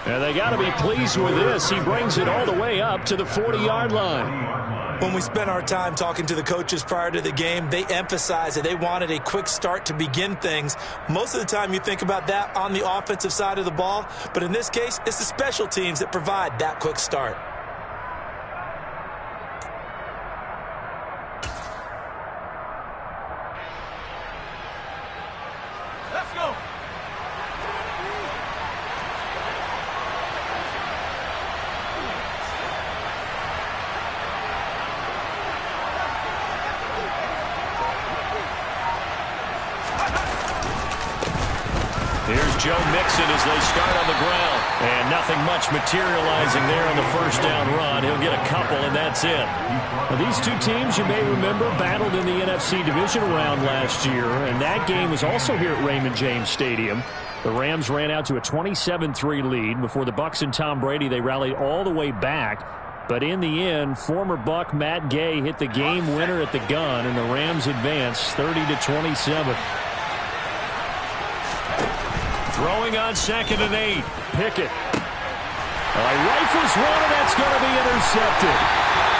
And they got to be pleased with this. He brings it all the way up to the 40-yard line. When we spent our time talking to the coaches prior to the game, they emphasized that they wanted a quick start to begin things. Most of the time you think about that on the offensive side of the ball, but in this case, it's the special teams that provide that quick start. Let's go. Here's Joe Mixon as they start on the ground. And nothing much materializing there on the first down run. He'll get a couple, and that's it. Now, these two teams, you may remember, battled in the NFC Division round last year, and that game was also here at Raymond James Stadium. The Rams ran out to a 27-3 lead. Before the Bucs and Tom Brady, they rallied all the way back. But in the end, former Buck Matt Gay hit the game winner at the gun, and the Rams advanced 30-27. Throwing on 2nd and 8. Pickett. Rifles one, and that's going to be intercepted.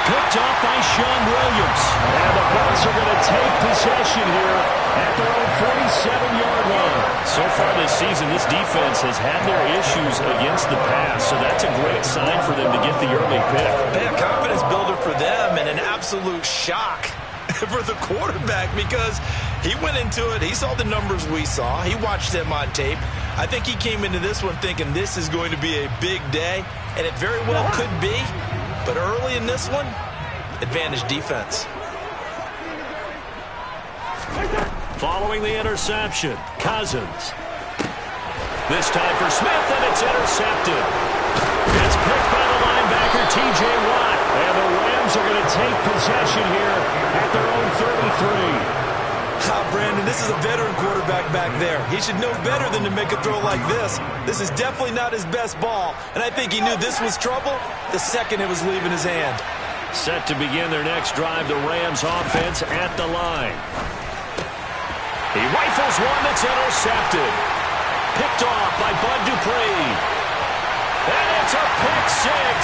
Picked off by Sean Williams. And the Bucs are going to take possession here at their own 47-yard line. So far this season, this defense has had their issues against the pass, so that's a great sign for them to get the early pick. A confidence builder for them and an absolute shock for the quarterback because he went into it. He saw the numbers we saw. He watched them on tape. I think he came into this one thinking this is going to be a big day, and it very well could be. But early in this one, advantage defense. Following the interception, Cousins. This time for Smith, and it's intercepted. It's picked by the linebacker, T.J. Watt. And the Rams are going to take possession here at their own 33. Brandon, this is a veteran quarterback back there. He should know better than to make a throw like this. This is definitely not his best ball, and I think he knew this was trouble the second it was leaving his hand. Set to begin their next drive, the Rams offense at the line. He rifles one that's intercepted. Picked off by Bud Dupree. And it's a pick six.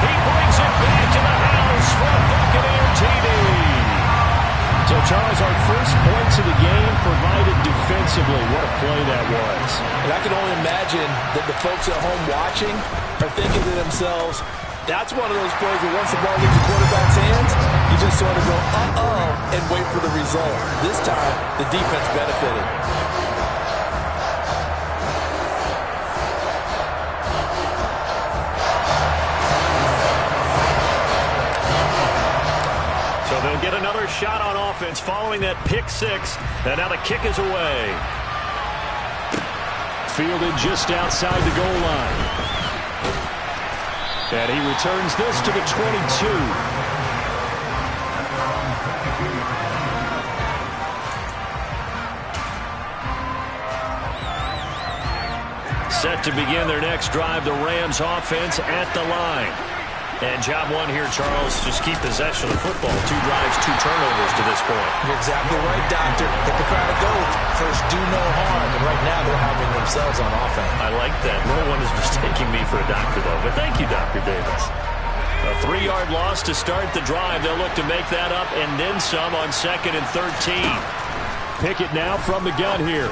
He brings it back to the house for a Buccaneer TD. So, Charles, our first points of the game provided defensively. What a play that was. And I can only imagine that the folks at home watching are thinking to themselves, that's one of those plays where once the ball leaves the quarterback's hands, you just sort of go, uh-oh, and wait for the result. This time, the defense benefited. They'll get another shot on offense following that pick six. And now the kick is away. Fielded just outside the goal line. And he returns this to the 22. Set to begin their next drive, the Rams offense at the line. And job one here, Charles, just keep possession of the football. 2 drives, 2 turnovers to this point. You're exactly right, Doctor. Hippocratic oath. First, do no harm. And right now, they're harming themselves on offense. I like that. No one is mistaking me for a doctor, though. But thank you, Dr. Davis. A 3-yard loss to start the drive. They'll look to make that up and then some on 2nd and 13. Pickett now from the gun here.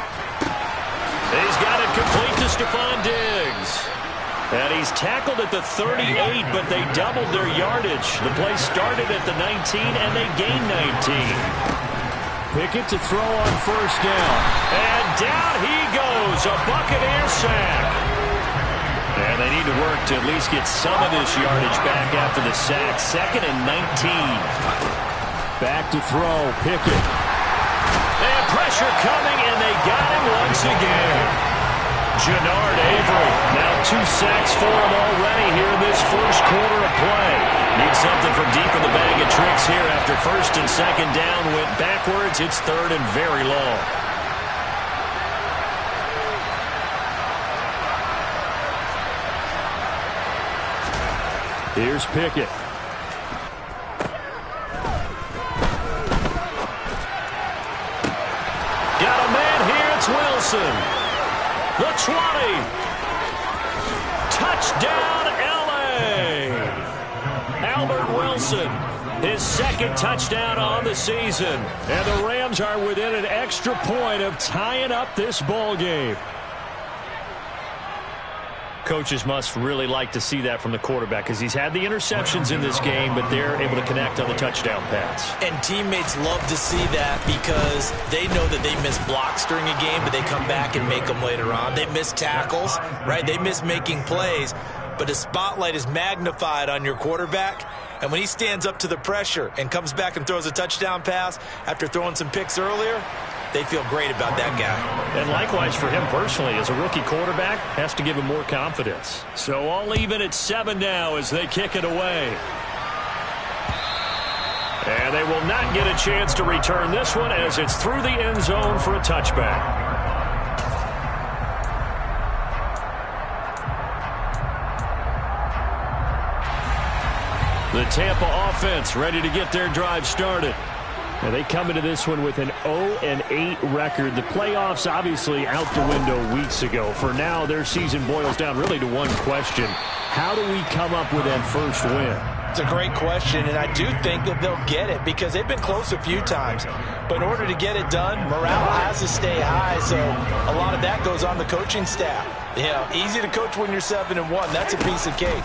He's got it complete to Stephon Diggs. And he's tackled at the 38, but they doubled their yardage. The play started at the 19, and they gained 19. Pickett to throw on first down. And down he goes, a Buccaneer sack. And they need to work to at least get some of this yardage back after the sack. 2nd and 19. Back to throw, Pickett. And pressure coming, and they got him once again. Jannard Avery, now 2 sacks for him already here in this first quarter of play. Need something from deep in the bag of tricks here after 1st and 2nd down went backwards. It's 3rd and very long. Here's Pickett. Got a man here, it's Wilson. The 20. Touchdown, L.A. Albert Wilson, his second touchdown on the season. And the Rams are within an extra point of tying up this ball game. Coaches must really like to see that from the quarterback because he's had the interceptions in this game, but they're able to connect on the touchdown pass. And teammates love to see that because they know that they miss blocks during a game, but they come back and make them later on. They miss tackles, right? They miss making plays, but the spotlight is magnified on your quarterback. And when he stands up to the pressure and comes back and throws a touchdown pass after throwing some picks earlier, they feel great about that guy. And likewise for him personally, as a rookie quarterback, has to give him more confidence. So all even at 7 now as they kick it away. And they will not get a chance to return this one as it's through the end zone for a touchback. The Tampa offense ready to get their drive started. Now they come into this one with an 0-8 record. The playoffs obviously out the window weeks ago. For now, their season boils down really to one question. How do we come up with that first win? It's a great question, and I do think that they'll get it because they've been close a few times. But in order to get it done, morale has to stay high, so a lot of that goes on the coaching staff. You know, easy to coach when you're 7-1. That's a piece of cake.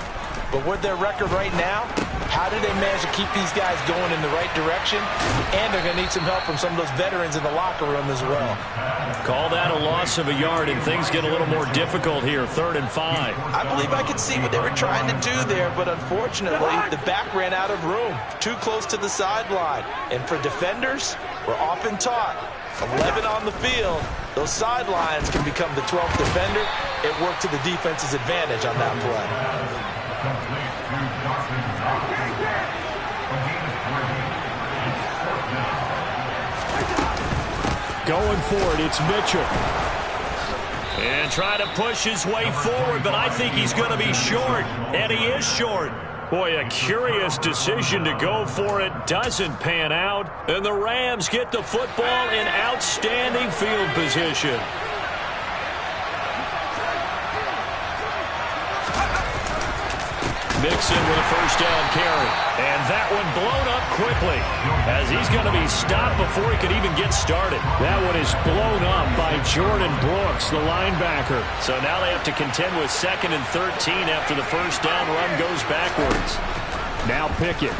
But with their record right now, how do they manage to keep these guys going in the right direction? And they're going to need some help from some of those veterans in the locker room as well. Call that a loss of a yard, and things get a little more difficult here, 3rd and 5. I believe I could see what they were trying to do there, but unfortunately, the back ran out of room, too close to the sideline. And for defenders, we're often taught, 11 on the field, those sidelines can become the 12th defender. It worked to the defense's advantage on that play. Going for it, it's Mitchell. And trying to push his way forward, but I think he's going to be short. And he is short. Boy, a curious decision to go for it. Doesn't pan out. And the Rams get the football in outstanding field position. Mixon with a first down carry. And that one blown up quickly as he's going to be stopped before he could even get started. That one is blown up by Jordan Brooks, the linebacker. So now they have to contend with 2nd and 13 after the first down run goes backwards. Now Pickett.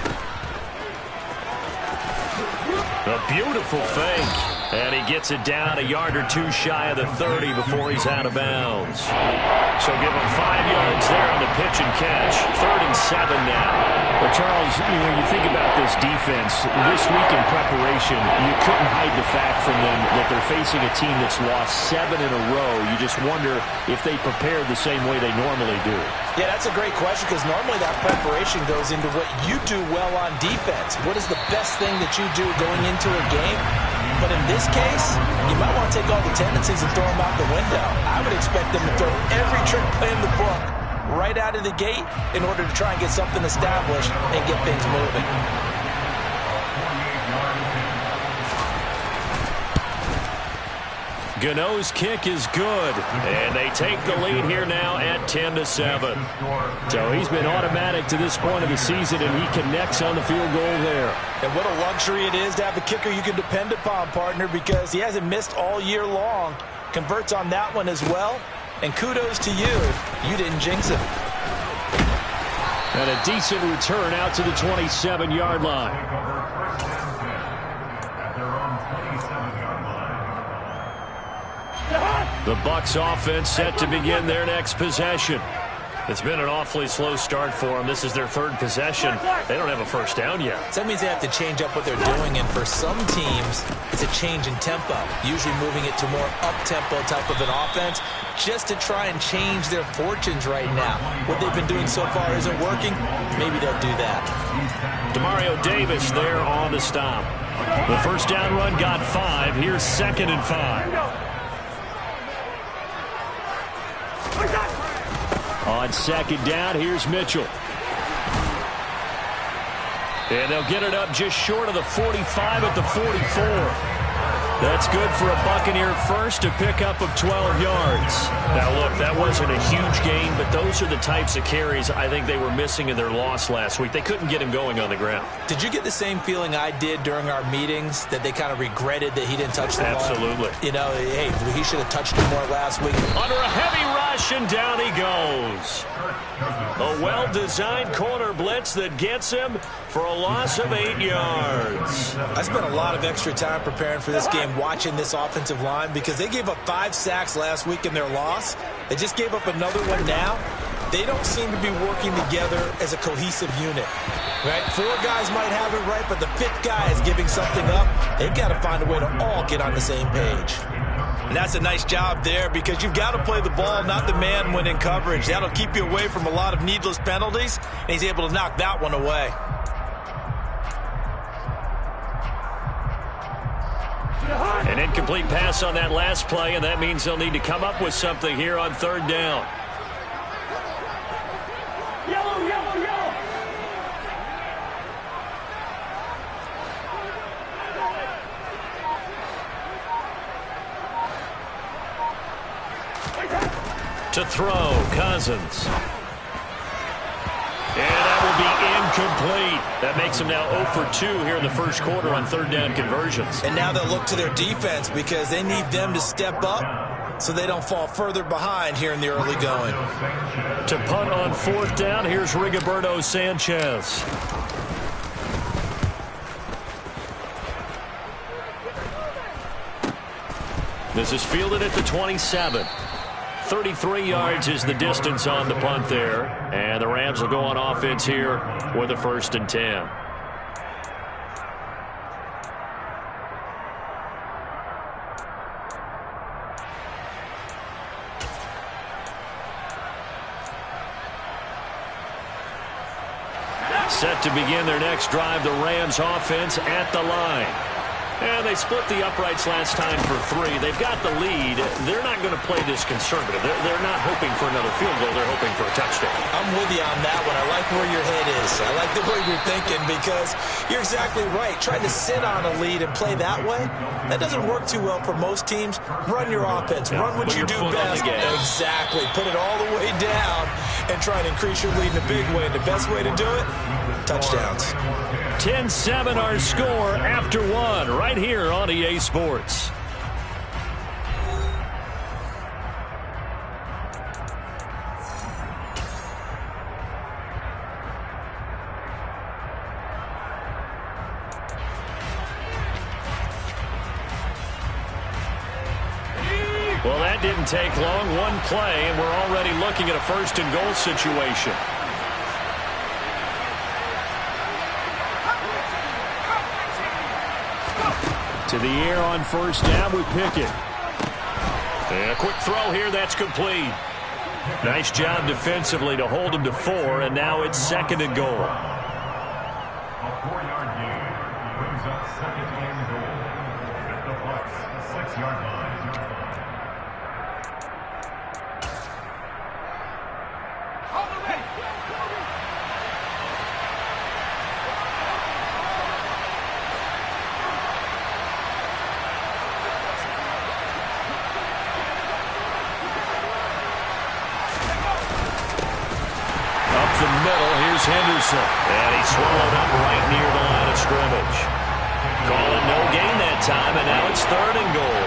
A beautiful fake. And he gets it down a yard or two shy of the 30 before he's out of bounds. So give him 5 yards there on the pitch and catch. 3rd and 7 now. Well, Charles, you think about this defense. This week in preparation, you couldn't hide the fact from them that they're facing a team that's lost 7 in a row. You just wonder if they prepared the same way they normally do. Yeah, that's a great question because normally that preparation goes into what you do well on defense. What is the best thing that you do going into a game? But in this case, you might want to take all the tendencies and throw them out the window. I would expect them to throw every trick play in the book right out of the gate in order to try and get something established and get things moving. Gano's kick is good, and they take the lead here now at 10-7. So he's been automatic to this point of the season, and he connects on the field goal there. And what a luxury it is to have a kicker you can depend upon, partner, because he hasn't missed all year long. Converts on that one as well, and kudos to you. You didn't jinx him. And a decent return out to the 27-yard line. The Bucs offense set to begin their next possession. It's been an awfully slow start for them. This is their 3rd possession. They don't have a first down yet. So that means they have to change up what they're doing, and for some teams, it's a change in tempo, usually moving it to more up-tempo type of an offense just to try and change their fortunes right now. What they've been doing so far isn't working. Maybe they'll do that. Demario Davis there on the stop. The first down run got 5. Here's 2nd and 5. On 2nd down, here's Mitchell. And they'll get it up just short of the 45 at the 44. That's good for a Buccaneer first, a pickup of 12 yards. Now, look, that wasn't a huge gain, but those are the types of carries I think they were missing in their loss last week. They couldn't get him going on the ground. Did you get the same feeling I did during our meetings, that they kind of regretted that he didn't touch the ball? Absolutely. You know, hey, he should have touched it more last week. Under a heavy rush, and down he goes. A well-designed corner blitz that gets him for a loss of 8 yards. I spent a lot of extra time preparing for this game, watching this offensive line, because they gave up 5 sacks last week in their loss. They just gave up another one now. They don't seem to be working together as a cohesive unit. Right? 4 guys might have it right, but the 5th guy is giving something up. They've got to find a way to all get on the same page. And that's a nice job there, because you've got to play the ball, not the man when in coverage. That'll keep you away from a lot of needless penalties, and he's able to knock that one away. An incomplete pass on that last play, and that means they'll need to come up with something here on 3rd down. Yellow, yellow, yellow. To throw, Cousins. And that will be incomplete. That makes them now 0 for 2 here in the first quarter on 3rd down conversions. And now they'll look to their defense, because they need them to step up so they don't fall further behind here in the early going. To punt on 4th down, here's Rigoberto Sanchez. This is fielded at the 27. 33 yards is the distance on the punt there. And the Rams will go on offense here with a 1st and 10. Set to begin their next drive, the Rams offense at the line. And they split the uprights last time for 3. They've got the lead. They're not going to play this conservative. They're not hoping for another field goal. They're hoping for a touchdown. I'm with you on that one. I like where your head is. I like the way you're thinking, because you're exactly right. Trying to sit on a lead and play that way, that doesn't work too well for most teams. Run your offense. Run what you do best. Exactly. Put it all the way down and try and increase your lead in a big way. And the best way to do it, touchdowns. 10-7 our score after 1 right here on EA Sports. Well, that didn't take long. One play, and we're already looking at a 1st and goal situation. To the air on 1st down with Pickett. And a quick throw here, that's complete. Nice job defensively to hold him to 4, and now it's 2nd and goal. A 4-yard gain brings up 2nd and goal at the Bucs 6-yard line. Henderson, and he swallowed up right near the line of scrimmage. Calling no gain that time, and now it's 3rd and goal.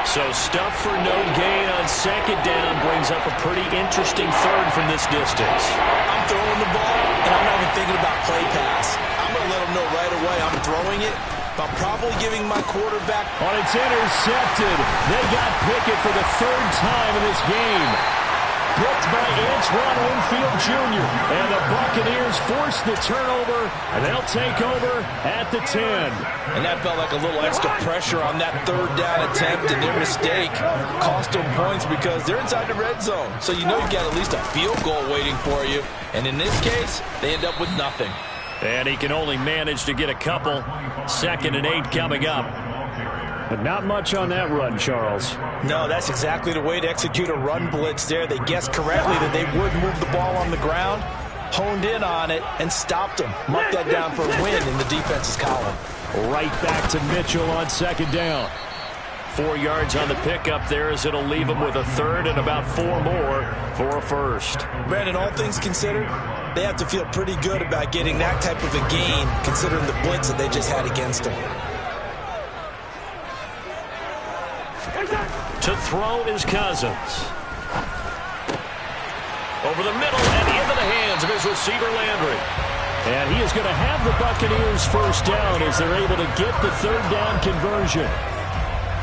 So stuff for no gain on 2nd down brings up a pretty interesting 3rd from this distance. I'm throwing the ball, and I'm not even thinking about play pass. I'm going to let them know right away I'm throwing it, but I'm probably giving my quarterback. On it's intercepted. They got Pickett for the 3rd time in this game. Picked by Antoine Winfield Jr. And the Buccaneers force the turnover, and they'll take over at the 10. And that felt like a little extra pressure on that 3rd down attempt, and their mistake cost them points because they're inside the red zone. So you know you've got at least a field goal waiting for you. And in this case, they end up with nothing. And he can only manage to get a couple. 2nd and 8 coming up. But not much on that run, Charles. No, that's exactly the way to execute a run blitz there. They guessed correctly that they would move the ball on the ground. honed in on it and stopped him. Mark that down for a win in the defense's column. Right back to Mitchell on second down. 4 yards on the pickup there as it'll leave him with a third and about 4 more for a first. Brandon, all things considered, they have to feel pretty good about getting that type of a gain considering the blitz that they just had against them. To throw is Cousins. Over the middle and into the hands of his receiver Landry. And he is going to have the Buccaneers first down as they're able to get the third down conversion.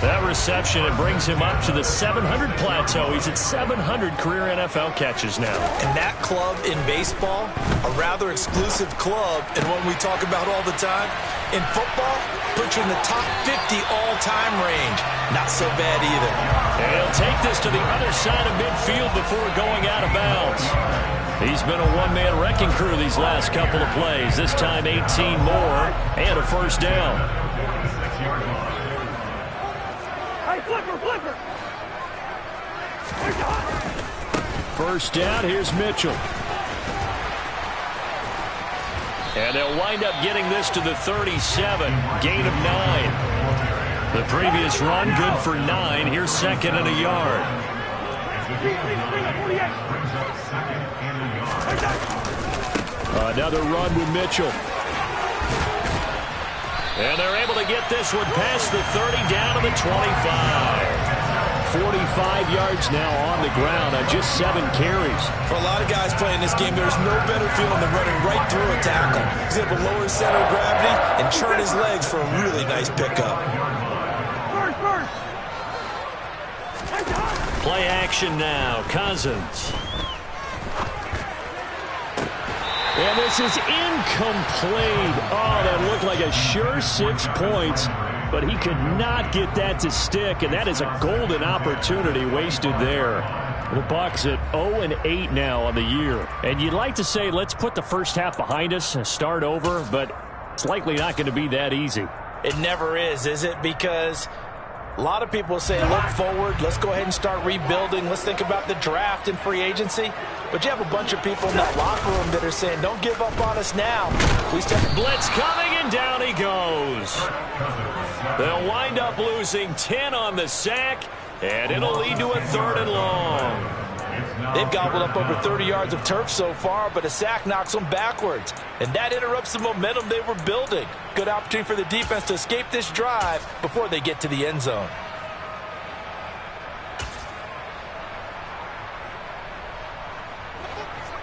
That reception, it brings him up to the 700 plateau. He's at 700 career NFL catches now. And that club in baseball, a rather exclusive club, and one we talk about all the time. In football, puts you in the top 50 all-time range. Not so bad either. And he'll take this to the other side of midfield before going out of bounds. He's been a one-man wrecking crew these last couple of plays. This time 18 more and a first down. First down, here's Mitchell. And they'll wind up getting this to the 37, gain of 9. The previous run, good for 9. Here's second and a yard. Another run with Mitchell. And they're able to get this one past the 30, down to the 25. 45 yards now on the ground on just 7 carries. For a lot of guys playing this game, there's no better feeling than running right through a tackle. He's able to lower his center of gravity and churn his legs for a really nice pickup. Play action now. Cousins. And this is incomplete. Oh, that looked like a sure 6 points. But he could not get that to stick, and that is a golden opportunity wasted there. The Bucs at 0-8 now on the year. And you'd like to say, let's put the first half behind us and start over, but it's likely not going to be that easy. It never is it? Because a lot of people say, look forward, let's go ahead and start rebuilding, let's think about the draft and free agency. But you have a bunch of people in that locker room that are saying, don't give up on us now. Blitz coming, and down he goes. They'll wind up losing 10 on the sack, and it'll lead to a third and long. They've gobbled up over 30 yards of turf so far, but a sack knocks them backwards. And that interrupts the momentum they were building. Good opportunity for the defense to escape this drive before they get to the end zone.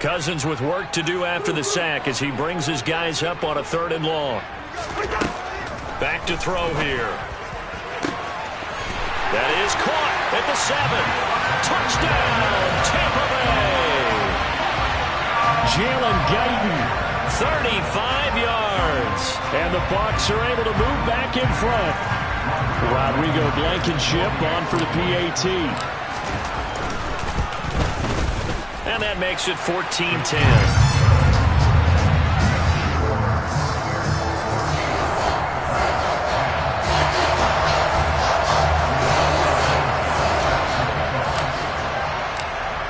Cousins with work to do after the sack as he brings his guys up on a third and long. Back to throw here. That is caught at the 7. Touchdown, Tampa Bay. Jalen Guyton. 35 yards. And the Bucs are able to move back in front. Rodrigo Blankenship on for the PAT. And that makes it 14-10.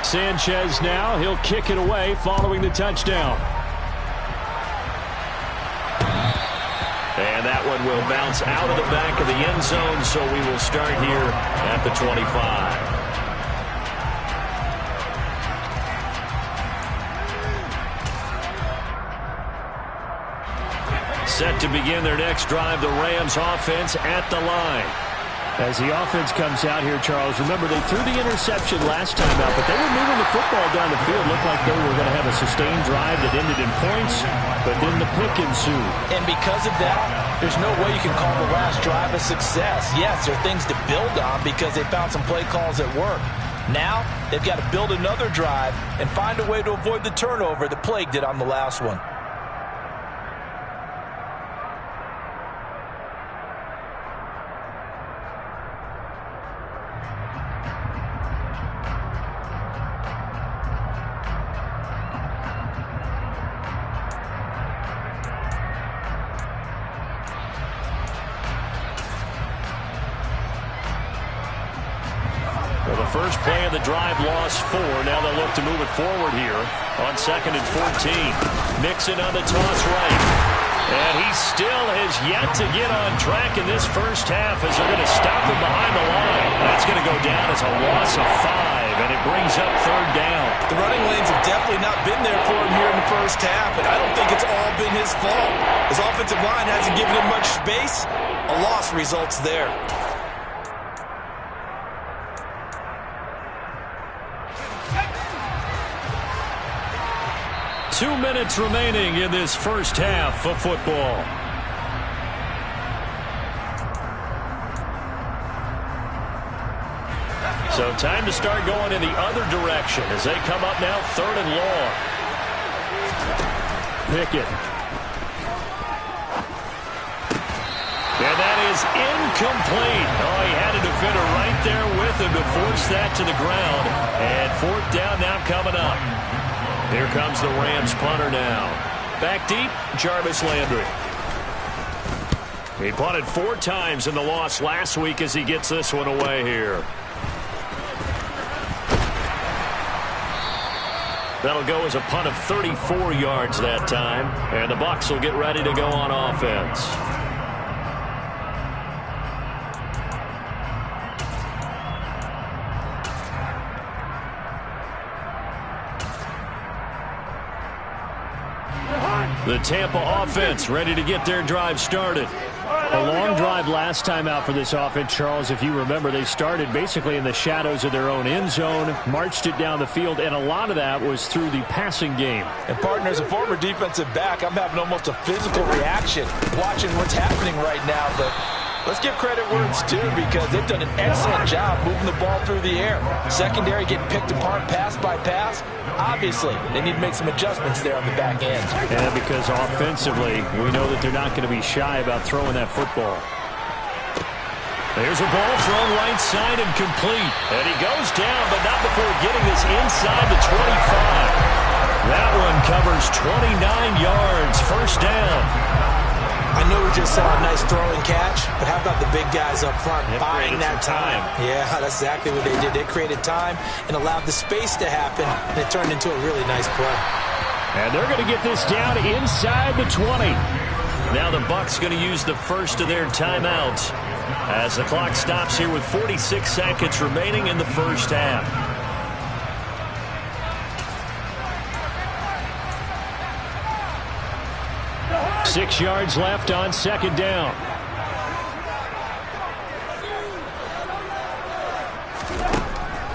Sanchez now, he'll kick it away following the touchdown. And that one will bounce out of the back of the end zone, so we will start here at the 25. Set to begin their next drive, the Rams offense at the line. As the offense comes out here, Charles, remember they threw the interception last time out, but they were moving the football down the field. Looked like they were going to have a sustained drive that ended in points, but then the pick ensued. And because of that, there's no way you can call the last drive a success. Yes, there are things to build on because they found some play calls that work. Now, they've got to build another drive and find a way to avoid the turnover that plagued it on the last one. the first play of the drive lost 4. Now they'll look to move it forward here on 2nd and 14. Mixon on the toss right. And he still has yet to get on track in this first half as they're going to stop him behind the line. That's going to go down as a loss of 5, and it brings up 3rd down. The running lanes have definitely not been there for him here in the first half, and I don't think it's all been his fault. His offensive line hasn't given him much space. A loss results there. Two minutes remaining in this first half of football. So time to start going in the other direction as they come up now 3rd and long. Pickett. And that is incomplete. Oh, he had a defender right there with him to force that to the ground. And 4th down now coming up. Here comes the Rams punter now. Back deep, Jarvis Landry. He punted 4 times in the loss last week as he gets this one away here. That'll go as a punt of 34 yards that time. And the Bucs will get ready to go on offense. The Tampa offense ready to get their drive started. A long drive last time out for this offense, Charles. If you remember, they started basically in the shadows of their own end zone, marched it down the field, and a lot of that was through the passing game. And, partner, as a former defensive back, I'm having almost a physical reaction watching what's happening right now. But let's give credit where it's due because they've done an excellent job moving the ball through the air. Secondary getting picked apart pass by pass. Obviously, they need to make some adjustments there on the back end. And because offensively, we know that they're not going to be shy about throwing that football. There's a ball thrown right side and complete. And he goes down, but not before getting this inside the 25. That one covers 29 yards. First down. I know we just saw a nice throwing catch, but how about the big guys up front buying that time? Yeah, that's exactly what they did. They created time and allowed the space to happen, and it turned into a really nice play. And they're going to get this down inside the 20. Now the Bucs going to use the first of their timeouts as the clock stops here with 46 seconds remaining in the first half. Six yards left on 2nd down.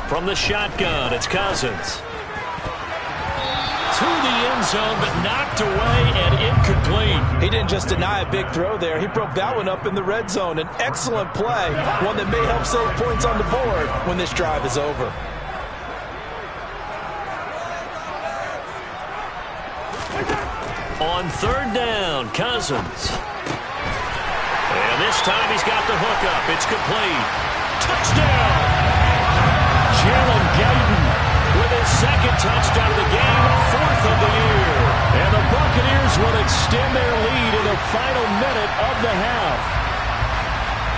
From the shotgun, it's Cousins. To the end zone, but knocked away and incomplete. He didn't just deny a big throw there. He broke that one up in the red zone. An excellent play, one that may help save points on the board when this drive is over. On 3rd down, Cousins. And this time he's got the hook up. It's complete. Touchdown! Jalen Guyton with his 2nd touchdown of the game, 4th of the year. And the Buccaneers will extend their lead in the final minute of the half.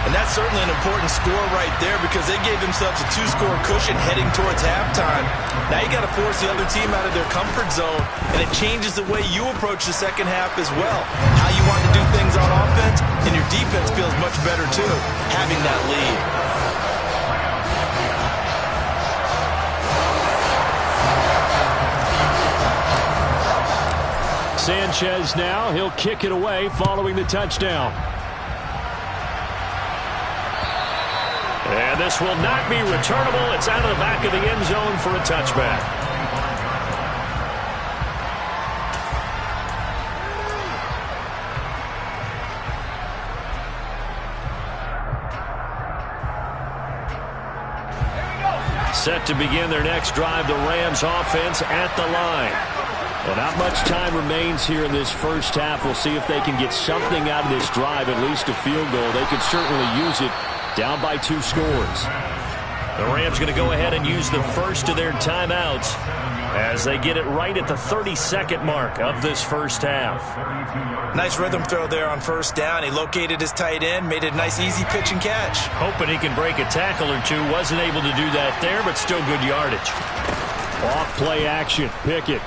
And that's certainly an important score right there because they gave themselves a 2-score cushion heading towards halftime. Now you got to force the other team out of their comfort zone, and it changes the way you approach the second half as well. How you want to do things on offense, and your defense feels much better too, having that lead. Sanchez now, he'll kick it away following the touchdown. And this will not be returnable. It's out of the back of the end zone for a touchback. Set to begin their next drive, the Rams offense at the line. Well, not much time remains here in this first half. We'll see if they can get something out of this drive, at least a field goal. They could certainly use it down by 2 scores. The Rams going to go ahead and use the first of their timeouts as they get it right at the 32nd mark of this first half. Nice rhythm throw there on first down. He located his tight end, made it a nice easy pitch and catch. Hoping he can break a tackle or two. Wasn't able to do that there, but still good yardage. Off play action. Pickett.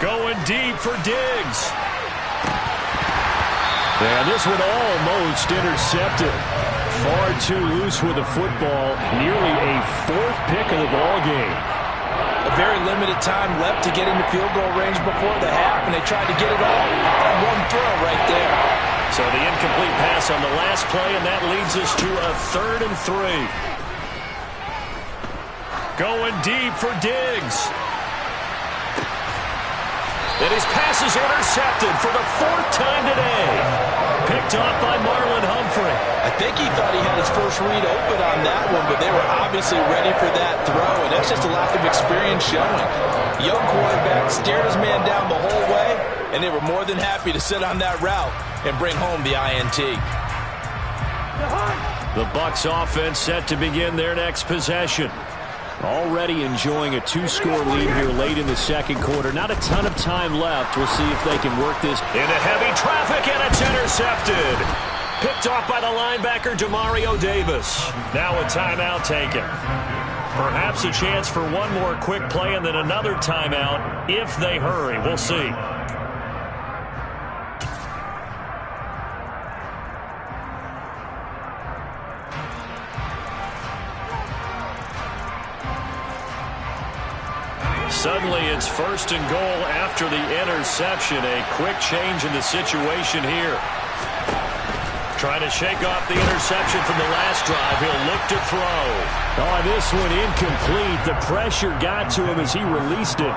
Going deep for Diggs. And this one almost intercepted. Far too loose with the football. Nearly a fourth pick of the ball game. A very limited time left to get into field goal range before the half, and they tried to get it all on one throw right there. So the incomplete pass on the last play, and that leads us to a 3rd and 3. Going deep for Diggs. And his pass is intercepted for the 4th time today. Picked off by Marlon Humphrey. I think he thought he had his first read open on that one, but they were obviously ready for that throw, and that's just a lack of experience showing. Young quarterback stared his man down the whole way, and they were more than happy to sit on that route and bring home the INT. The Bucs offense set to begin their next possession. Already enjoying a 2-score lead here late in the second quarter. Not a ton of time left. We'll see if they can work this. Into heavy traffic, and it's intercepted. Picked off by the linebacker, Demario Davis. Now a timeout taken. Perhaps a chance for one more quick play and then another timeout if they hurry. We'll see. Suddenly it's 1st and goal after the interception. A quick change in the situation here. Trying to shake off the interception from the last drive. He'll look to throw. Oh, this one incomplete. The pressure got to him as he released it.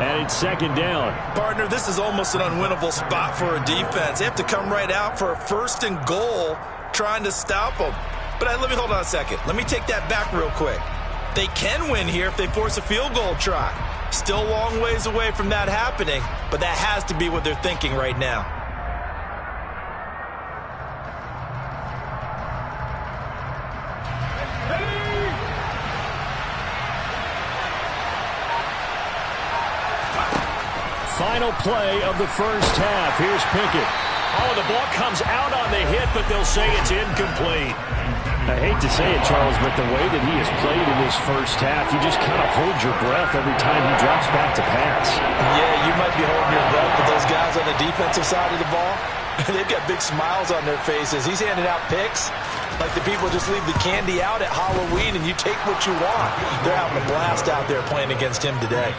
And it's 2nd down. Partner, this is almost an unwinnable spot for a defense. They have to come right out for a 1st and goal trying to stop them. But let me hold on a second. Let me take that back real quick. They can win here if they force a field goal try. Still a long ways away from that happening, but that has to be what they're thinking right now. Final play of the first half. Here's Pickett. Oh, the ball comes out on the hit, but they'll say it's incomplete. I hate to say it, Charles, but the way that he has played in this first half, you just kind of hold your breath every time he drops back to pass. Yeah, you might be holding your breath, but those guys on the defensive side of the ball, they've got big smiles on their faces. He's handing out picks like the people just leave the candy out at Halloween and you take what you want. They're having a blast out there playing against him today.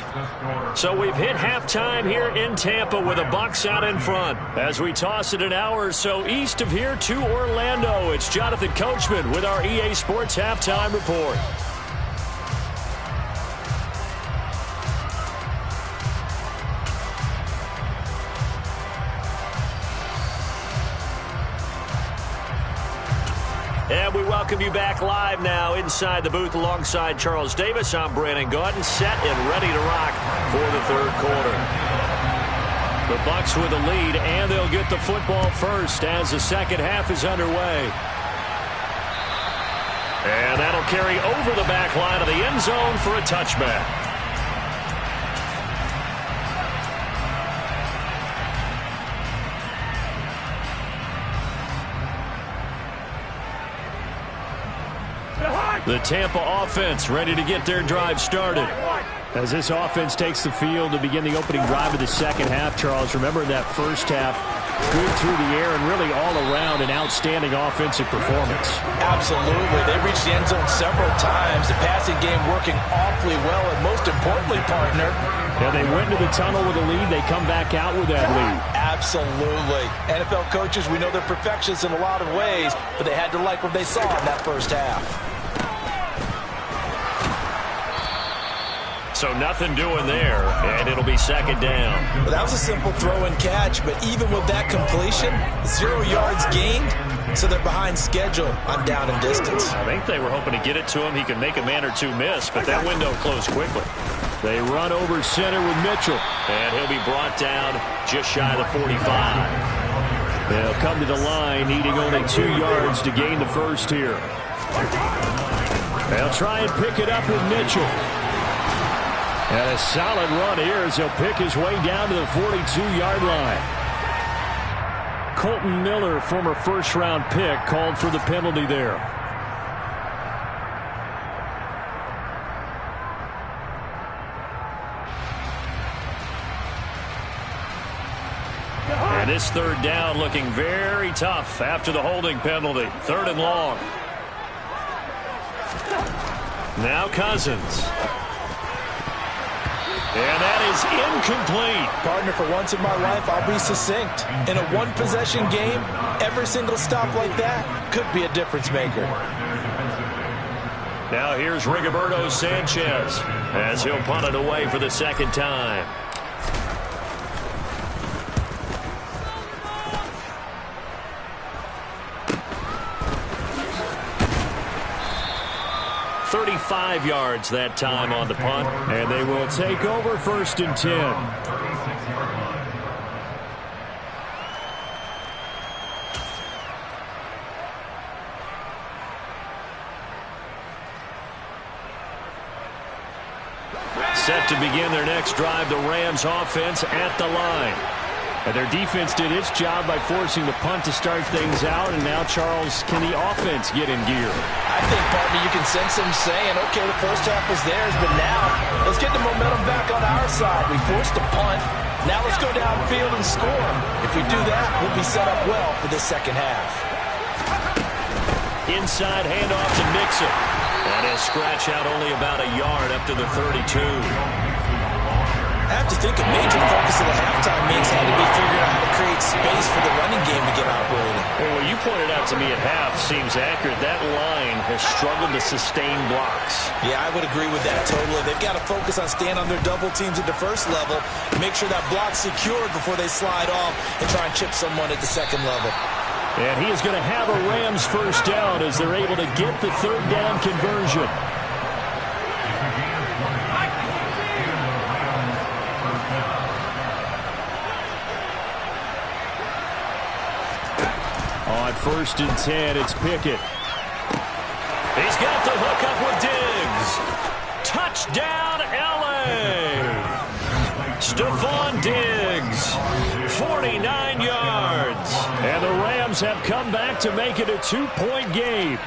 So we've hit halftime here in Tampa with the Bucs out in front. As we toss it an hour or so east of here to Orlando, it's Jonathan Coachman with our EA Sports Halftime Report. And we welcome you back live now inside the booth alongside Charles Davis. I'm Brandon Gaudin, set and ready to rock for the 3rd quarter. The Bucs with the lead, and they'll get the football first as the second half is underway. And that'll carry over the back line of the end zone for a touchback. The Tampa offense ready to get their drive started. As this offense takes the field to begin the opening drive of the second half, Charles, remember that first half, good through the air and really all around an outstanding offensive performance. Absolutely. They reached the end zone several times. The passing game working awfully well, and most importantly, partner, yeah, they went into the tunnel with a lead. They come back out with that lead. Absolutely. NFL coaches, we know they're perfectionists in a lot of ways, but they had to like what they saw in that first half. So nothing doing there, and it'll be 2nd down. Well, that was a simple throw and catch, but even with that completion, 0 yards gained, so they're behind schedule on down and distance. I think they were hoping to get it to him. He could make a man or two miss, but that window closed quickly. They run over center with Mitchell. And he'll be brought down just shy of the 45. They'll come to the line, needing only 2 yards to gain the first here. They'll try and pick it up with Mitchell. And a solid run here as he'll pick his way down to the 42-yard line. Colton Miller, former first-round pick, called for the penalty there. And this third down looking very tough after the holding penalty. 3rd and long. Now Cousins. And that is incomplete. Partner, for once in my life, I'll be succinct. In a one-possession game, every single stop like that could be a difference maker. Now here's Rigoberto Sanchez as he'll punt it away for the second time. .35 yards that time on the punt. And they will take over 1st and 10. Set to begin their next drive, the Rams offense at the line. And their defense did its job by forcing the punt to start things out. And now, Charles, can the offense get in gear? I think, partner, you can sense them saying, okay, the first half was theirs, but now let's get the momentum back on our side. We forced a punt. Now let's go downfield and score. If we do that, we'll be set up well for this second half. Inside handoff to Mixon. And he'll scratch out only about a yard up to the 32. I have to think a major focus of the halftime mix had to be figuring out how to create space for the running game to get operating. Well, what you pointed out to me at half seems accurate. That line has struggled to sustain blocks. Yeah, I would agree with that totally. They've got to focus on staying on their double teams at the first level, make sure that block's secured before they slide off and try and chip someone at the second level. And he is going to have a Rams first down as they're able to get the 3rd down conversion. On 1st and 10, it's Pickett. He's got the hook up with Diggs. Touchdown, L.A. Stephon Diggs, 49 yards. And the Rams have come back to make it a 2-point game.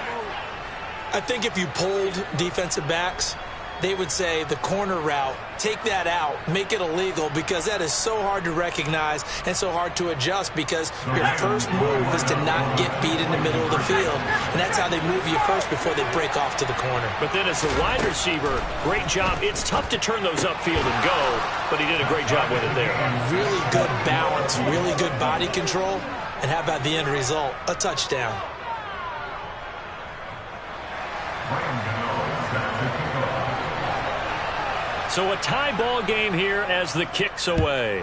I think if you polled defensive backs, they would say the corner route, take that out, make it illegal, because that is so hard to recognize and so hard to adjust, because your first move is to not get beat in the middle of the field. And that's how they move you first before they break off to the corner. But then as the wide receiver, great job. It's tough to turn those upfield and go, but he did a great job with it there. Really good balance, really good body control. And how about the end result? A touchdown. So a tie ball game here as the kick's away.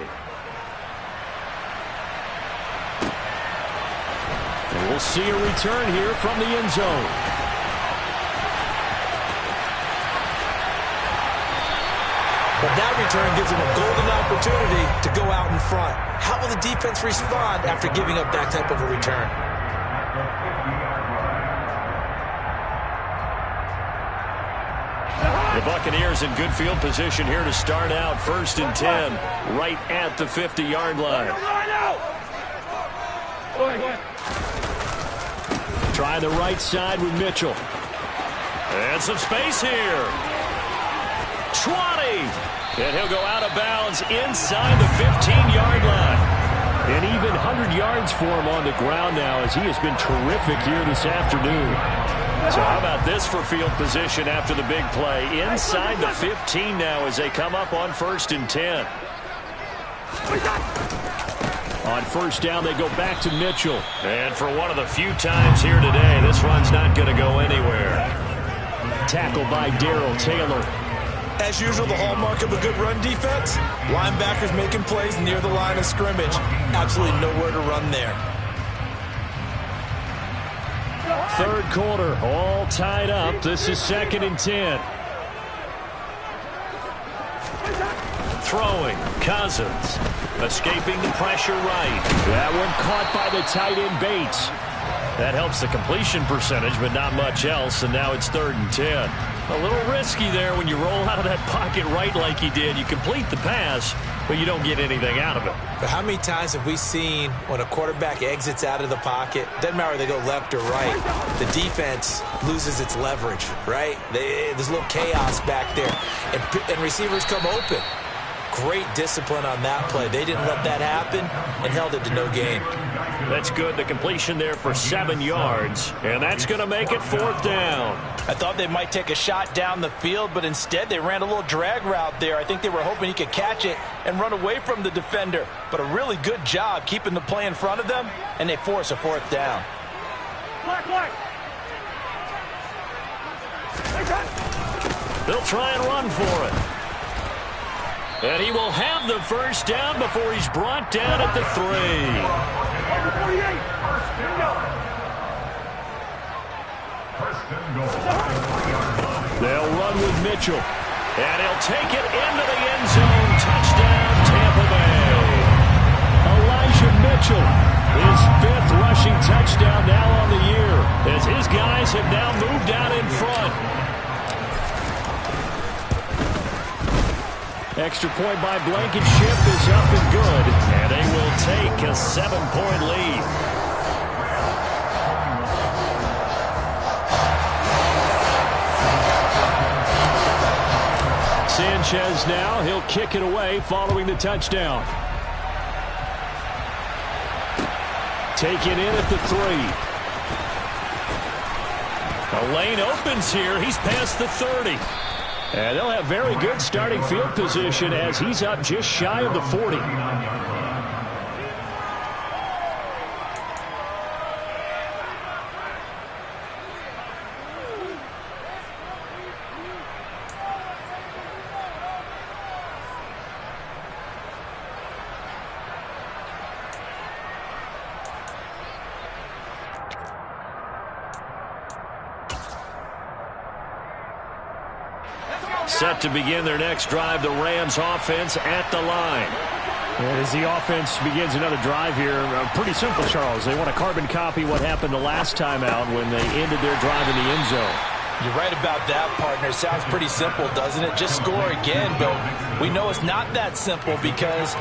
And we'll see a return here from the end zone. But that return gives them a golden opportunity to go out in front. How will the defense respond after giving up that type of a return? The Buccaneers in good field position here to start out. 1st and 10, right at the 50-yard line. Try the right side with Mitchell. And some space here. 20. And he'll go out of bounds inside the 15-yard line. And even 100 yards for him on the ground now, as he has been terrific here this afternoon. So how about this for field position after the big play? Inside the 15 now as they come up on 1st and 10. On 1st down, they go back to Mitchell. And for one of the few times here today, this run's not going to go anywhere. Tackled by Darrell Taylor. As usual, the hallmark of a good run defense, linebackers making plays near the line of scrimmage. Absolutely nowhere to run there. 3rd quarter, all tied up. This is 2nd and 10. Throwing, Cousins, escaping the pressure right. That one caught by the tight end Bates. That helps the completion percentage, but not much else, and now it's 3rd and 10. A little risky there when you roll out of that pocket right like he did. You complete the pass, but you don't get anything out of it. But how many times have we seen when a quarterback exits out of the pocket, doesn't matter if they go left or right, the defense loses its leverage, right? There's a little chaos back there, and receivers come open. Great discipline on that play. They didn't let that happen and held it to no gain. That's good. The completion there for 7 yards, and that's going to make it 4th down. I thought they might take a shot down the field, but instead they ran a little drag route there. I think they were hoping he could catch it and run away from the defender. But a really good job keeping the play in front of them, and they force a 4th down. They'll try and run for it. And he will have the 1st down before he's brought down at the 3. They'll run with Mitchell. And he'll take it into the end zone. Touchdown, Tampa Bay. Elijah Mitchell, his 5th rushing touchdown now on the year, as his guys have now moved out in front. Extra point by Blankenship is up and good, and they will take a 7-point lead. Sanchez now, he'll kick it away following the touchdown. Taken in at the 3. A lane opens here. He's past the 30. And they'll have very good starting field position as he's up just shy of the 40. Set to begin their next drive, the Rams offense at the line. And as the offense begins another drive here, pretty simple, Charles. They want to carbon copy what happened the last time out when they ended their drive in the end zone. You're right about that, partner. Sounds pretty simple, doesn't it? Just score again, but we know it's not that simple because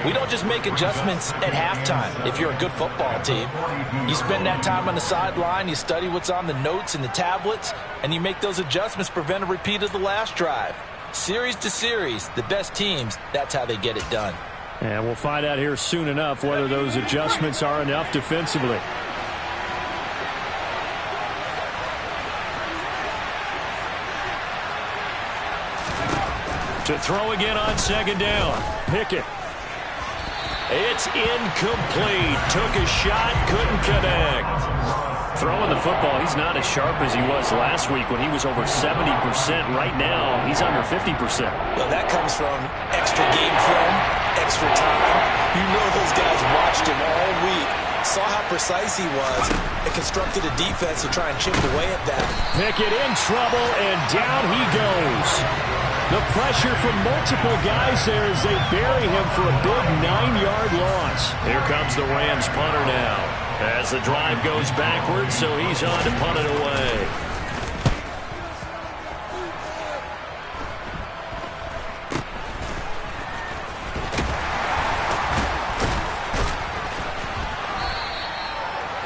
we don't just make adjustments at halftime. If you're a good football team, you spend that time on the sideline, you study what's on the notes and the tablets, and you make those adjustments, prevent a repeat of the last drive. Series to series, the best teams, that's how they get it done. And we'll find out here soon enough whether those adjustments are enough defensively. To throw again on 2nd down. Pickett. It's incomplete. Took a shot, couldn't connect. Throwing the football, he's not as sharp as he was last week when he was over 70%. Right now, he's under 50%. Well, that comes from extra game film, extra time. You know those guys watched him all week, saw how precise he was, and constructed a defense to try and chip away at that. Pickett in trouble, and down he goes. The pressure from multiple guys there as they bury him for a big 9-yard loss. Here comes the Rams punter now as the drive goes backwards, so he's on to punt it away.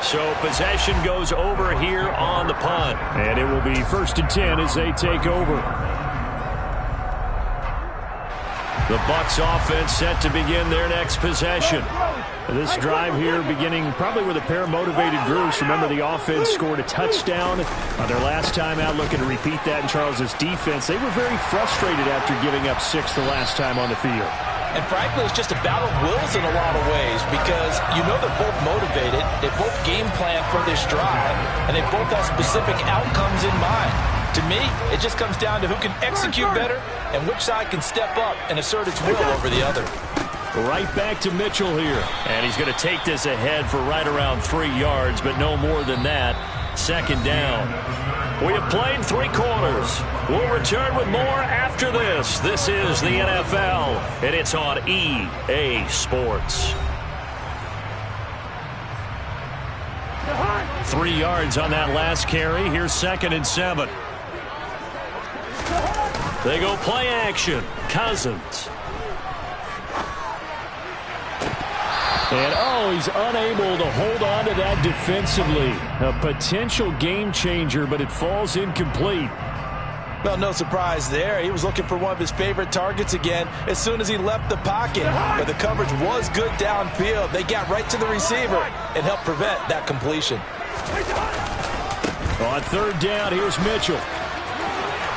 So possession goes over here on the punt. And it will be 1st and 10 as they take over. The Bucs offense set to begin their next possession. This drive here beginning probably with a pair of motivated groups. Remember, the offense scored a touchdown on their last time out, looking to repeat that in Charles's defense. They were very frustrated after giving up 6 the last time on the field. And frankly, it's just a battle of wills in a lot of ways because you know they're both motivated, they both game plan for this drive, and they both have specific outcomes in mind. To me, it just comes down to who can execute better and which side can step up and assert its will over the other. Right back to Mitchell here. And he's going to take this ahead for right around 3 yards, but no more than that. 2nd down. We have played 3 quarters. We'll return with more after this. This is the NFL, and it's on EA Sports. 3 yards on that last carry. Here's 2nd and 7. They go play action. Cousins. And, he's unable to hold on to that defensively. A potential game changer, but it falls incomplete. Well, no surprise there. He was looking for one of his favorite targets again as soon as he left the pocket. But the coverage was good downfield. They got right to the receiver and helped prevent that completion. On 3rd down, here's Mitchell.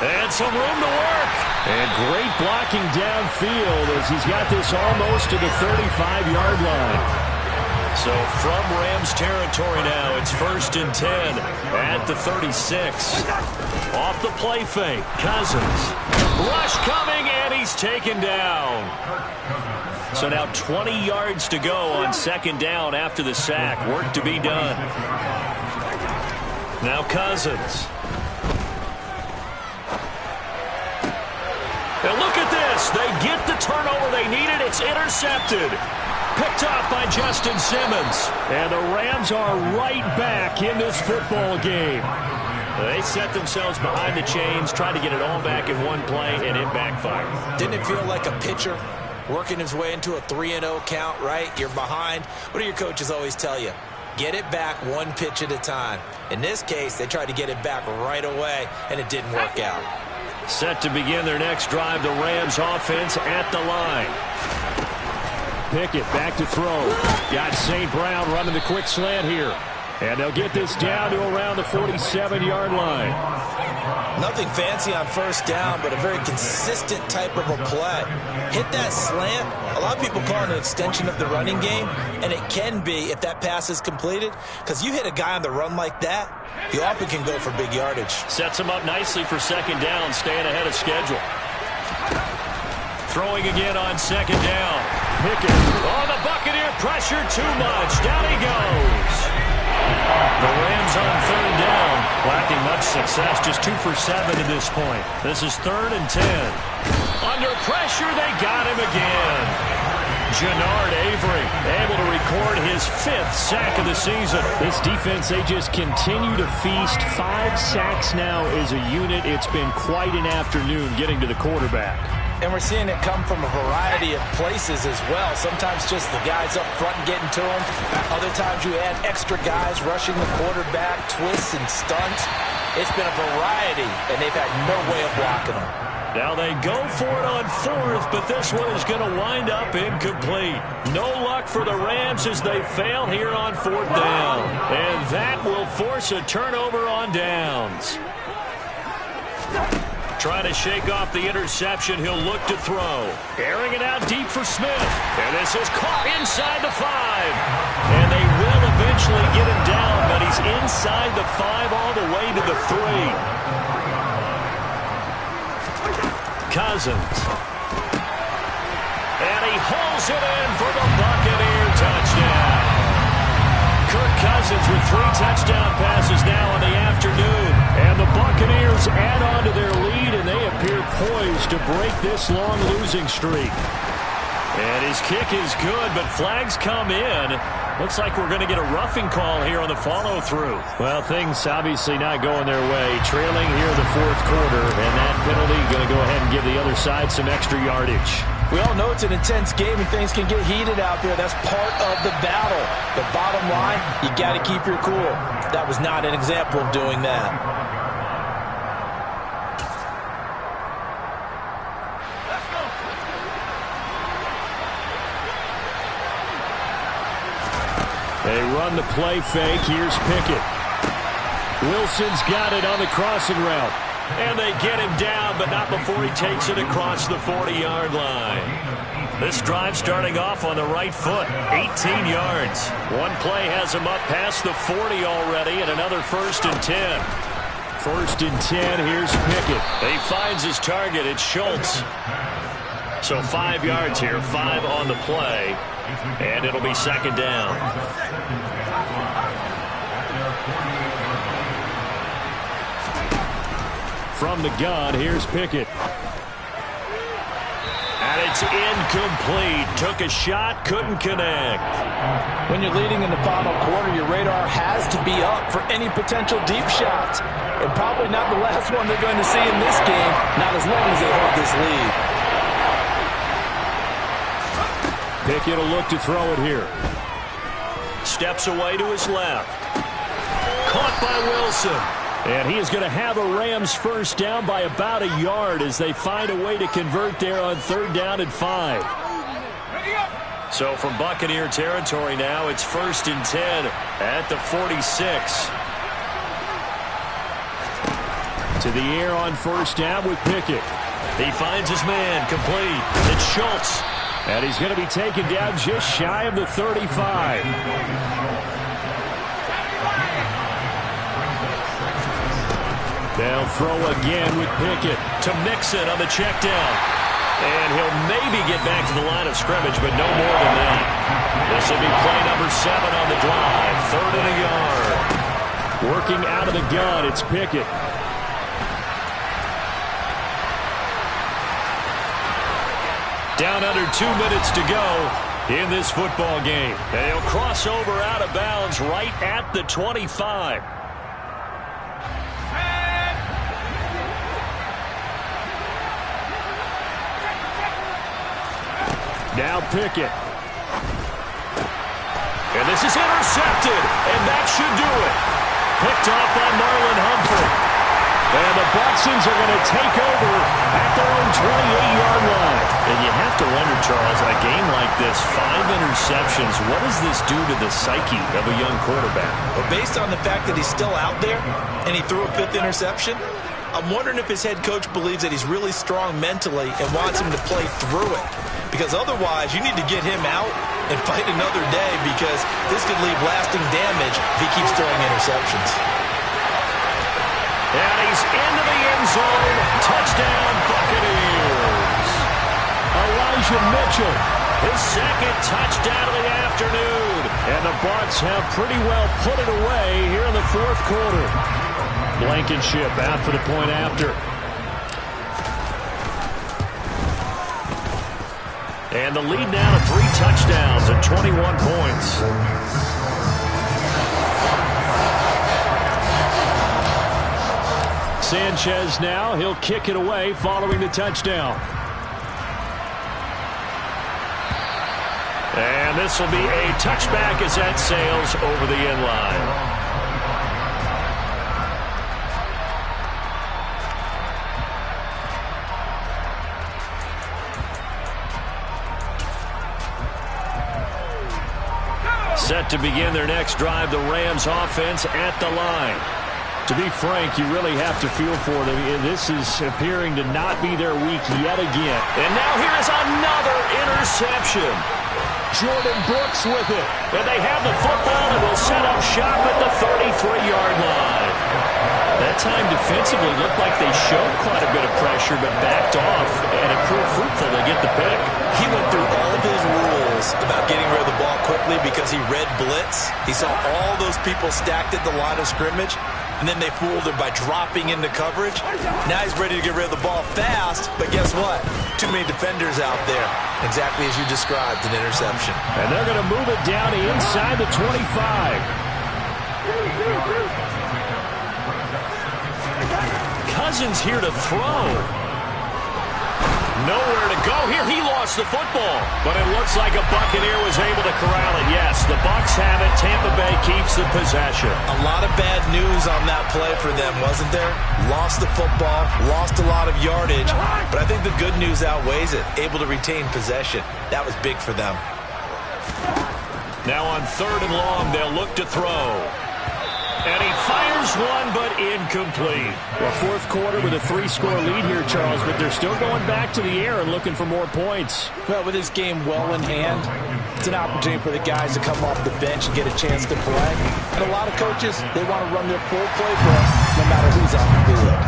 And some room to work. And great blocking downfield as he's got this almost to the 35-yard line. So from Rams territory now, it's 1st and 10 at the 36. Off the play fake, Cousins. Rush coming, and he's taken down. So now 20 yards to go on 2nd down after the sack. Work to be done. Now Cousins. And look at this. They get the turnover they needed. It's intercepted. Picked off by Justin Simmons. And the Rams are right back in this football game. They set themselves behind the chains, tried to get it all back in one play, and it backfired. Didn't it feel like a pitcher working his way into a 3-0 count, right? You're behind. What do your coaches always tell you? Get it back one pitch at a time. In this case, they tried to get it back right away, and it didn't work out. Set to begin their next drive, the Rams offense at the line. Pickett back to throw. Got St. Brown running the quick slant here. And they'll get this down to around the 47-yard line. Nothing fancy on 1st down, but a very consistent type of a play. Hit that slant. A lot of people call it an extension of the running game, and it can be if that pass is completed, because you hit a guy on the run like that, you often can go for big yardage. Sets him up nicely for 2nd down, staying ahead of schedule. Throwing again on 2nd down. Pickett. Oh, the Buccaneer pressure too much. Down he goes. The Rams on 3rd down. Lacking much success, just 2 for 7 to this point. This is 3rd and 10. Under pressure, they got him again. Jannard Avery able to record his 5th sack of the season. This defense, they just continue to feast. 5 sacks now as a unit. It's been quite an afternoon getting to the quarterback. And we're seeing it come from a variety of places as well. Sometimes just the guys up front getting to him. Other times you add extra guys rushing the quarterback, twists and stunts. It's been a variety, and they've had no way of blocking them. Now they go for it on 4th, but this one is going to wind up incomplete. No luck for the Rams as they fail here on 4th down. And that will force a turnover on downs. Trying to shake off the interception. He'll look to throw. Airing it out deep for Smith. And this is caught inside the 5. And they will eventually get him down, but he's inside the 5 all the way to the 3. Cousins. And he hauls it in for the Buccaneer touchdown. Kirk Cousins with 3 touchdown passes now in the afternoon. And the Buccaneers add on to their lead, and they appear poised to break this long losing streak. And his kick is good, but flags come in. Looks like we're going to get a roughing call here on the follow-through. Well, things obviously not going their way. Trailing here in the 4th quarter, and that penalty going to go ahead and give the other side some extra yardage. We all know it's an intense game and things can get heated out there. That's part of the battle. The bottom line, you got to keep your cool. That was not an example of doing that. They run the play fake. Here's Pickett. Wilson's got it on the crossing route. And they get him down, but not before he takes it across the 40-yard line. This drive starting off on the right foot, 18 yards. One play has him up past the 40 already, and another 1st and 10. 1st and 10, here's Pickett. He finds his target, it's Schultz. So 5 yards here, 5 on the play, and it'll be 2nd down. From the gun, here's Pickett. And it's incomplete. Took a shot, couldn't connect. When you're leading in the final quarter, your radar has to be up for any potential deep shots. And probably not the last one they're going to see in this game, not as long as they hold this lead. Pickett will look to throw it here. Steps away to his left. Caught by Wilson. And he is going to have a Rams first down by about a yard as they find a way to convert there on 3rd down and 5. So from Buccaneer territory now, it's 1st and 10 at the 46. To the air on 1st down with Pickett. He finds his man, complete. It's Schultz. And he's going to be taken down just shy of the 35. They'll throw again with Pickett. To Mixon on the check down. And he'll maybe get back to the line of scrimmage, but no more than that. This will be play number 7 on the drive. 3rd and a yard. Working out of the gun, it's Pickett. Down under 2 minutes to go in this football game. And he'll cross over out of bounds right at the 25. Now Pickett. And this is intercepted. And that should do it. Picked off by Marlon Humphrey. And the Bucsons are going to take over at their own 28-yard line. And you have to wonder, Charles, a game like this, 5 interceptions, what does this do to the psyche of a young quarterback? Well, based on the fact that he's still out there and he threw a 5th interception, I'm wondering if his head coach believes that he's really strong mentally and wants him to play through it. Because otherwise, you need to get him out and fight another day, because this could leave lasting damage if he keeps throwing interceptions. And he's into the end zone. Touchdown, Buccaneers. Elijah Mitchell. His 2nd touchdown of the afternoon. And the Bucs have pretty well put it away here in the 4th quarter. Blankenship out for the point after. And the lead now to 3 touchdowns at 21 points. Sanchez now, he'll kick it away following the touchdown. And this will be a touchback as that sails over the end line. Set to begin their next drive, the Rams offense at the line. To be frank, you really have to feel for them. This is appearing to not be their week yet again. And now here is another interception. Jordan Brooks with it. And they have the football and will set up shop at the 33-yard line. That time defensively looked like they showed quite a bit of pressure but backed off, and it proved fruitful to get the pick. He went through all of his rules about getting rid of the ball quickly because he read blitz. He saw all those people stacked at the line of scrimmage, and then they fooled him by dropping into coverage. Now he's ready to get rid of the ball fast, but guess what? Too many defenders out there. Exactly as you described, an interception. And they're going to move it down to inside the 25. Cousins here to throw. Nowhere to go here. He lost the football. But it looks like a Buccaneer was able to corral it. Yes, the Bucs have it. Tampa Bay keeps the possession. A lot of bad news on that play for them, wasn't there? Lost the football, lost a lot of yardage. But I think the good news outweighs it. Able to retain possession. That was big for them. Now on 3rd and long, they'll look to throw. And he fires one, but incomplete. Well, 4th quarter with a 3-score lead here, Charles, but they're still going back to the air and looking for more points. Well, with this game well in hand, it's an opportunity for the guys to come off the bench and get a chance to play. And a lot of coaches, they want to run their full playbook no matter who's on the field.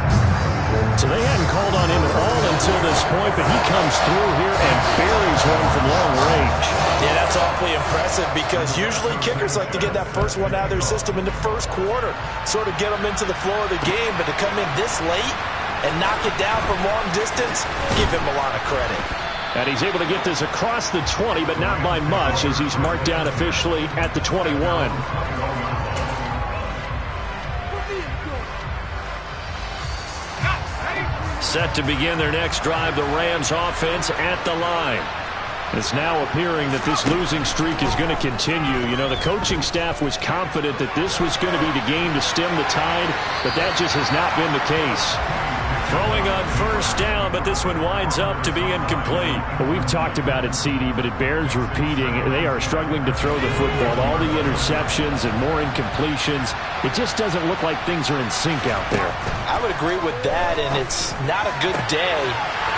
So they hadn't called on him at all until this point, but he comes through here and buries one from long range. Yeah, that's awfully impressive because usually kickers like to get that first one out of their system in the 1st quarter, sort of get them into the flow of the game, but to come in this late and knock it down from long distance, give him a lot of credit. And he's able to get this across the 20, but not by much, as he's marked down officially at the 21. Set to begin their next drive, the Rams offense at the line. It's now appearing that this losing streak is going to continue. You know, the coaching staff was confident that this was going to be the game to stem the tide, but that just has not been the case. Throwing on first down, but this one winds up to be incomplete. Well, we've talked about it, CD, but it bears repeating. They are struggling to throw the football. All the interceptions and more incompletions. It just doesn't look like things are in sync out there. I would agree with that, and it's not a good day.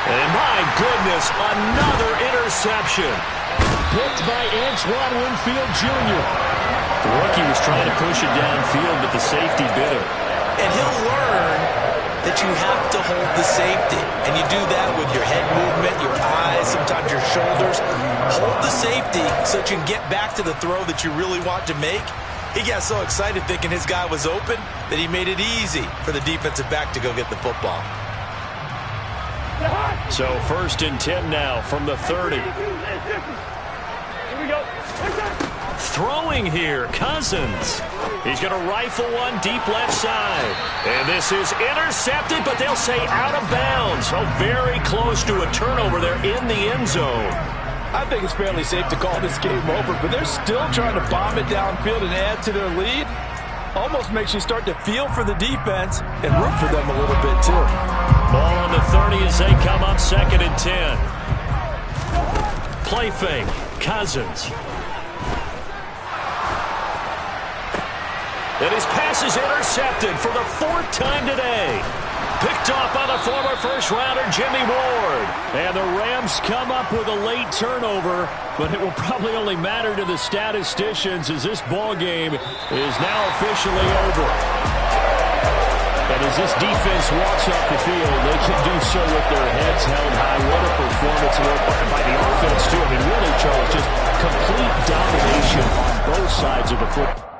And my goodness, another interception. Picked by Antoine Winfield Jr. The rookie was trying to push it downfield, but the safety bit him. And he'll learn that you have to hold the safety. And you do that with your head movement, your eyes, sometimes your shoulders. Hold the safety so that you can get back to the throw that you really want to make. He got so excited thinking his guy was open that he made it easy for the defensive back to go get the football. So 1st and 10 now from the 30. Throwing here, Cousins. He's going to rifle one deep left side. And this is intercepted, but they'll say out of bounds. So very close to a turnover there in the end zone. I think it's fairly safe to call this game over, but they're still trying to bomb it downfield and add to their lead. Almost makes you start to feel for the defense and root for them a little bit too. Ball on the 30 as they come up 2nd and 10. Play fake, Cousins. And his pass is intercepted for the 4th time today. Picked off by the former first-rounder Jimmy Ward. And the Rams come up with a late turnover, but it will probably only matter to the statisticians as this ball game is now officially over. And as this defense walks off the field, they can do so with their heads held high. What a performance by the offense, too. I mean, really, Charles, just complete domination on both sides of the football.